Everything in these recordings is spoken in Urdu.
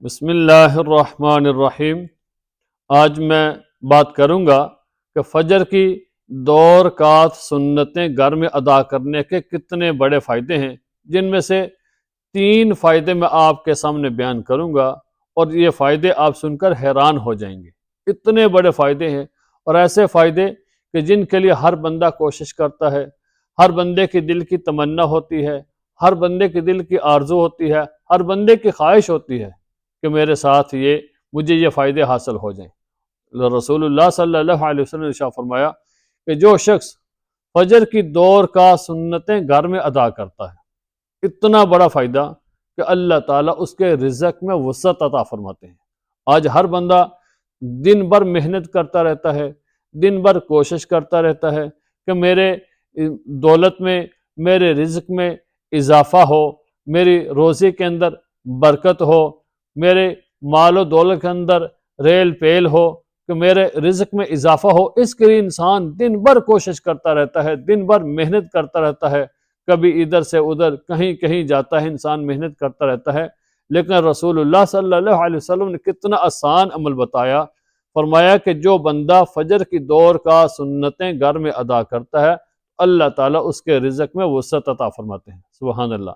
بسم اللہ الرحمن الرحیم۔ آج میں بات کروں گا کہ فجر کی 2 رکعت سنتیں گھر میں ادا کرنے کے کتنے بڑے فائدے ہیں، جن میں سے 3 فائدے میں آپ کے سامنے بیان کروں گا، اور یہ فائدے آپ سن کر حیران ہو جائیں گے۔ اتنے بڑے فائدے ہیں، اور ایسے فائدے کہ جن کے لیے ہر بندہ کوشش کرتا ہے، ہر بندے کے دل کی تمنا ہوتی ہے، ہر بندے کے دل کی آرزو ہوتی ہے، ہر بندے کی خواہش ہوتی ہے کہ میرے ساتھ مجھے یہ فائدے حاصل ہو جائیں۔ رسول اللہ صلی اللہ علیہ وسلم نے ارشاد فرمایا کہ جو شخص فجر کی 2 رکعت سنتیں گھر میں ادا کرتا ہے، اتنا بڑا فائدہ کہ اللہ تعالیٰ اس کے رزق میں وسعت عطا فرماتے ہیں۔ آج ہر بندہ دن بھر محنت کرتا رہتا ہے، دن بھر کوشش کرتا رہتا ہے کہ میرے دولت میں، میرے رزق میں اضافہ ہو، میری روزی کے اندر برکت ہو، میرے مال و دولت کے اندر ریل پیل ہو، کہ میرے رزق میں اضافہ ہو۔ اس کے لیے انسان دن بھر کوشش کرتا رہتا ہے، دن بھر محنت کرتا رہتا ہے، کبھی ادھر سے ادھر کہیں کہیں جاتا ہے، انسان محنت کرتا رہتا ہے۔ لیکن رسول اللہ صلی اللہ علیہ وسلم نے کتنا آسان عمل بتایا، فرمایا کہ جو بندہ فجر کی 2 رکعت سنتیں گھر میں ادا کرتا ہے، اللہ تعالیٰ اس کے رزق میں وسعت عطا فرماتے ہیں۔ سبحان اللہ۔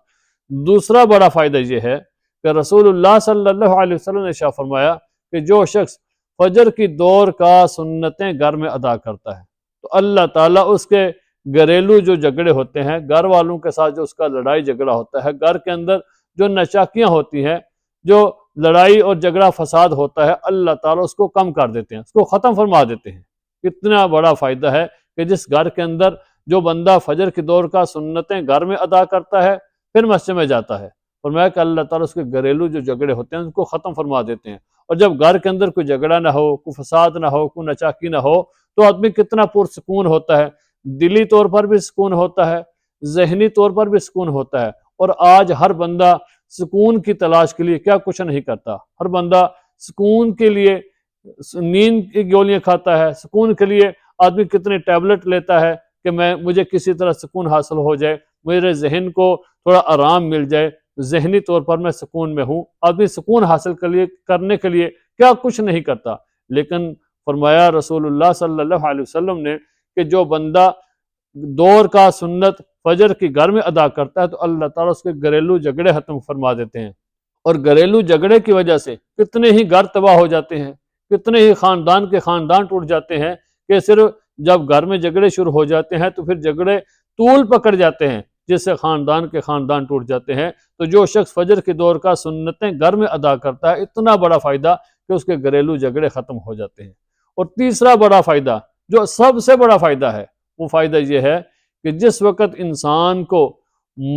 دوسرا بڑا فائدہ یہ ہے کہ رسول اللہ صلی اللہ علیہ وسلم نے ارشاد فرمایا کہ جو شخص فجر کی 2 رکعت سنتیں گھر میں ادا کرتا ہے، تو اللہ تعالیٰ اس کے گھریلو جو جھگڑے ہوتے ہیں، گھر والوں کے ساتھ جو اس کا لڑائی جھگڑا ہوتا ہے، گھر کے اندر جو نچاکیاں ہوتی ہیں، جو لڑائی اور جھگڑا فساد ہوتا ہے، اللہ تعالیٰ اس کو کم کر دیتے ہیں، اس کو ختم فرما دیتے ہیں۔ اتنا بڑا فائدہ ہے کہ جس گھر کے اندر جو بندہ فجر کی 2 رکعت سنتیں گھر میں ادا کرتا ہے، پھر مسجد میں جاتا ہے، فرمایا کہ اللہ تعالیٰ اس کے گھریلو جو جھگڑے ہوتے ہیں ان کو ختم فرما دیتے ہیں۔ اور جب گھر کے اندر کوئی جھگڑا نہ ہو، کوئی فساد نہ ہو، کوئی نچاکی نہ ہو، تو آدمی کتنا پرسکون ہوتا ہے، دلی طور پر بھی سکون ہوتا ہے، ذہنی طور پر بھی سکون ہوتا ہے۔ اور آج ہر بندہ سکون کی تلاش کے لیے کیا کچھ نہیں کرتا، ہر بندہ سکون کے لیے نیند کی گولیاں کھاتا ہے، سکون کے لیے آدمی کتنے ٹیبلٹ لیتا ہے کہ مجھے کسی طرح سکون حاصل ہو جائے، میرے ذہن کو تھوڑا آرام مل جائے، ذہنی طور پر میں سکون میں ہوں۔ آدمی سکون حاصل کرنے کے لیے کیا کچھ نہیں کرتا، لیکن فرمایا رسول اللہ صلی اللہ علیہ وسلم نے کہ جو بندہ 2 رکعت سنت فجر کی گھر میں ادا کرتا ہے، تو اللہ تعالیٰ اس کے گھریلو جھگڑے ختم فرما دیتے ہیں۔ اور گھریلو جھگڑے کی وجہ سے کتنے ہی گھر تباہ ہو جاتے ہیں، کتنے ہی خاندان کے خاندان ٹوٹ جاتے ہیں، کہ صرف جب گھر میں جھگڑے شروع ہو جاتے ہیں تو پھر جھگڑے طول پکڑ جاتے ہیں، جس سے خاندان کے خاندان ٹوٹ جاتے ہیں۔ تو جو شخص فجر کی 2 رکعت سنتیں گھر میں ادا کرتا ہے، اتنا بڑا فائدہ کہ اس کے گھریلو جھگڑے ختم ہو جاتے ہیں۔ اور تیسرا بڑا فائدہ، جو سب سے بڑا فائدہ ہے، وہ فائدہ یہ ہے کہ جس وقت انسان کو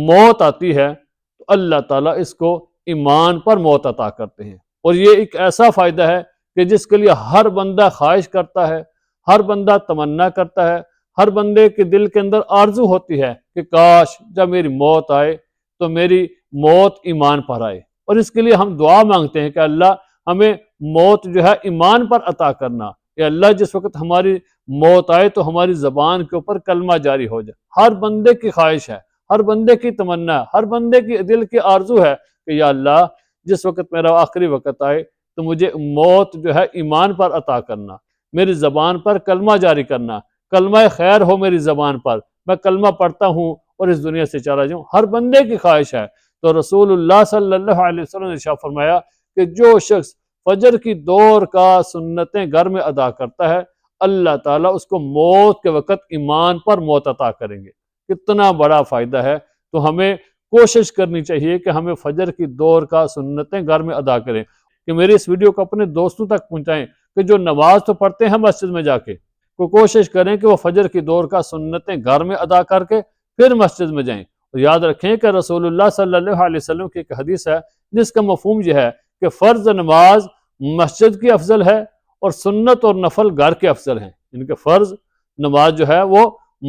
موت آتی ہے تو اللہ تعالیٰ اس کو ایمان پر موت عطا کرتے ہیں۔ اور یہ ایک ایسا فائدہ ہے کہ جس کے لیے ہر بندہ خواہش کرتا ہے، ہر بندہ تمنا کرتا ہے، ہر بندے کے دل کے اندر آرزو ہوتی ہے کہ کاش جب میری موت آئے تو میری موت ایمان پر آئے۔ اور اس کے لیے ہم دعا مانگتے ہیں کہ اللہ ہمیں موت جو ہے ایمان پر عطا کرنا، کہ اللہ جس وقت ہماری موت آئے تو ہماری زبان کے اوپر کلمہ جاری ہو جائے۔ ہر بندے کی خواہش ہے، ہر بندے کی تمنا، ہر بندے کی دل کی آرزو ہے کہ یا اللہ جس وقت میرا آخری وقت آئے تو مجھے موت جو ہے ایمان پر عطا کرنا، میری زبان پر کلمہ جاری کرنا، کلمہ خیر ہو میری زبان پر، میں کلمہ پڑھتا ہوں اور اس دنیا سے چلا جاؤں۔ ہر بندے کی خواہش ہے۔ تو رسول اللہ صلی اللہ علیہ وسلم نے ارشاد فرمایا کہ جو شخص فجر کی 2 رکعت سنتیں گھر میں ادا کرتا ہے، اللہ تعالیٰ اس کو موت کے وقت ایمان پر موت عطا کریں گے۔ کتنا بڑا فائدہ ہے۔ تو ہمیں کوشش کرنی چاہیے کہ ہمیں فجر کی 2 رکعت سنتیں گھر میں ادا کریں، کہ میری اس ویڈیو کو اپنے دوستوں تک پہنچائیں کہ جو نماز تو پڑھتے ہیں مسجد میں جا کے، کوشش کریں کہ وہ فجر کی 2 رکعت سنتیں گھر میں ادا کر کے پھر مسجد میں جائیں۔ اور یاد رکھیں کہ رسول اللہ صلی اللہ علیہ وسلم کی ایک حدیث ہے جس کا مفہوم یہ ہے کہ فرض نماز مسجد کی افضل ہے اور سنت اور نفل گھر کے افضل ہیں۔ ان کے فرض نماز جو ہے وہ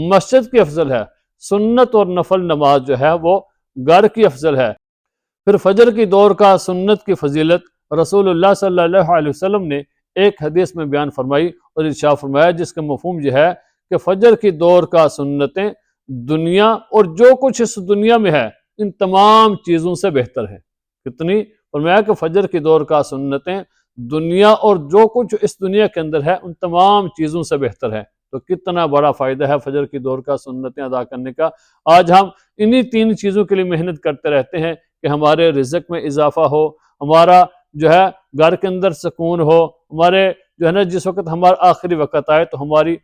مسجد کی افضل ہے، سنت اور نفل نماز جو ہے وہ گھر کی افضل ہے۔ پھر فجر کی 2 رکعت سنت کی فضیلت رسول اللہ صلی اللہ علیہ وسلم نے ایک حدیث میں بیان فرمائی اور ارشاد فرمایا، جس کا مفہوم یہ ہے کہ فجر کی 2 رکعت سنتیں دنیا اور جو کچھ اس دنیا میں ہے ان تمام چیزوں سے بہتر ہے۔ کتنی فرمایا کہ فجر کی 2 رکعت سنتیں دنیا اور جو کچھ اس دنیا کے اندر ہے ان تمام چیزوں سے بہتر ہے۔ تو کتنا بڑا فائدہ ہے فجر کی 2 رکعت سنتیں ادا کرنے کا۔ آج ہم انہی 3 چیزوں کے لیے محنت کرتے رہتے ہیں کہ ہمارے رزق میں اضافہ ہو، ہمارا جو ہے گھر کے اندر سکون ہو، ہمارے جو ہے نا جس وقت ہمارا آخری وقت آئے تو ہماری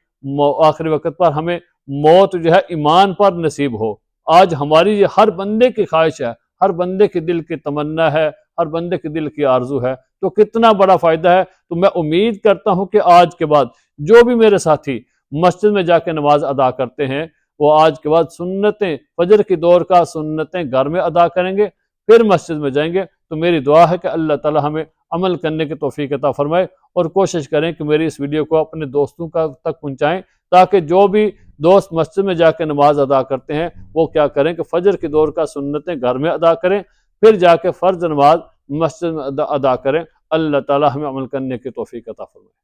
آخری وقت پر ہمیں موت جو ہے ایمان پر نصیب ہو۔ آج ہماری یہ ہر بندے کی خواہش ہے، ہر بندے کے دل کی تمنا ہے، ہر بندے کے دل کی آرزو ہے۔ تو کتنا بڑا فائدہ ہے۔ تو میں امید کرتا ہوں کہ آج کے بعد جو بھی میرے ساتھی مسجد میں جا کے نماز ادا کرتے ہیں وہ آج کے بعد سنتیں فجر کی 2 رکعت سنتیں گھر میں ادا کریں گے، پھر مسجد میں جائیں گے۔ تو میری دعا ہے کہ اللہ تعالی ہمیں عمل کرنے کی توفیق عطا فرمائے، اور کوشش کریں کہ میری اس ویڈیو کو اپنے دوستوں تک پہنچائیں، تاکہ جو بھی دوست مسجد میں جا کے نماز ادا کرتے ہیں وہ کیا کریں کہ فجر کی 2 رکعت سنتیں گھر میں ادا کریں، پھر جا کے فرض نماز مسجد میں ادا کریں۔ اللہ تعالی ہمیں عمل کرنے کی توفیق عطا فرمائے۔